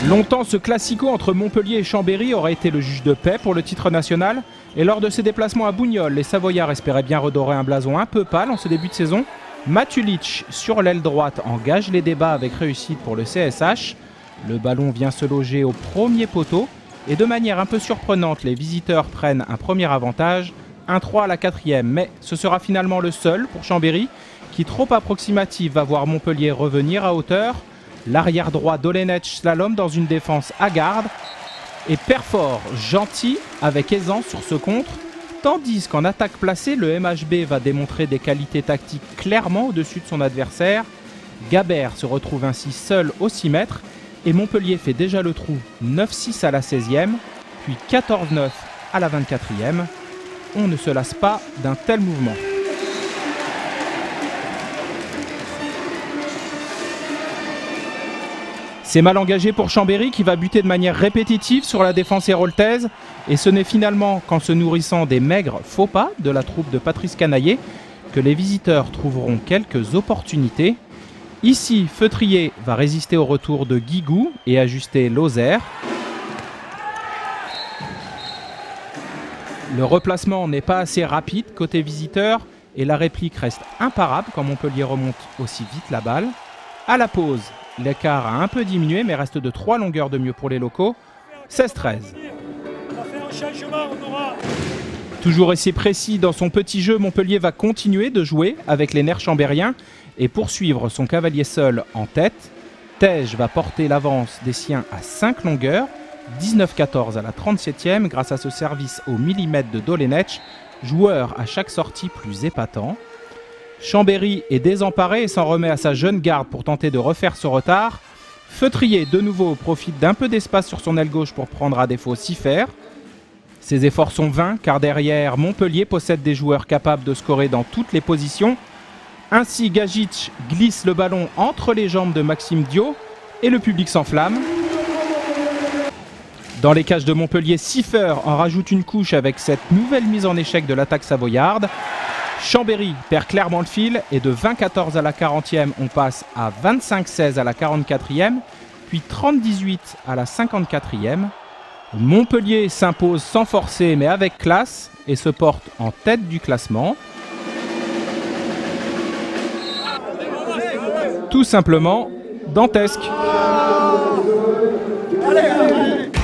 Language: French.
Longtemps, ce classico entre Montpellier et Chambéry aurait été le juge de paix pour le titre national. Et lors de ses déplacements à Bougnols, les Savoyards espéraient bien redorer un blason un peu pâle en ce début de saison. Matulic, sur l'aile droite, engage les débats avec réussite pour le CSH. Le ballon vient se loger au premier poteau. Et de manière un peu surprenante, les visiteurs prennent un premier avantage. 1-3 à la 4e, mais ce sera finalement le seul pour Chambéry, qui trop approximatif va voir Montpellier revenir à hauteur. L'arrière droit Dolenech slalom dans une défense hagarde et perfore gentil avec aisance sur ce contre, tandis qu'en attaque placée, le MHB va démontrer des qualités tactiques clairement au-dessus de son adversaire. Gabert se retrouve ainsi seul au 6 mètres et Montpellier fait déjà le trou 9-6 à la 16e, puis 14-9 à la 24e. On ne se lasse pas d'un tel mouvement. C'est mal engagé pour Chambéry qui va buter de manière répétitive sur la défense héroltaise. Et ce n'est finalement qu'en se nourrissant des maigres faux pas de la troupe de Patrice Canaillé que les visiteurs trouveront quelques opportunités. Ici, Feutrier va résister au retour de Guigou et ajuster Lozère. Le replacement n'est pas assez rapide côté visiteur et la réplique reste imparable quand Montpellier remonte aussi vite la balle. À la pause, l'écart a un peu diminué mais reste de 3 longueurs de mieux pour les locaux. 16-13. Toujours assez précis dans son petit jeu, Montpellier va continuer de jouer avec les nerfs chambériens et poursuivre son cavalier seul en tête. Tej va porter l'avance des siens à 5 longueurs. 19-14 à la 37e grâce à ce service au millimètre de Dolenech, joueur à chaque sortie plus épatant. Chambéry est désemparé et s'en remet à sa jeune garde pour tenter de refaire ce retard. Feutrier de nouveau profite d'un peu d'espace sur son aile gauche pour prendre à défaut Siffer. Ses efforts sont vains car derrière Montpellier possède des joueurs capables de scorer dans toutes les positions. Ainsi Gajic glisse le ballon entre les jambes de Maxime Dio et le public s'enflamme. Dans les cages de Montpellier, Siffer en rajoute une couche avec cette nouvelle mise en échec de l'attaque savoyarde. Chambéry perd clairement le fil et de 20-14 à la 40e, on passe à 25-16 à la 44e, puis 30-18 à la 54e. Montpellier s'impose sans forcer mais avec classe et se porte en tête du classement. Tout simplement dantesque. Allez, allez.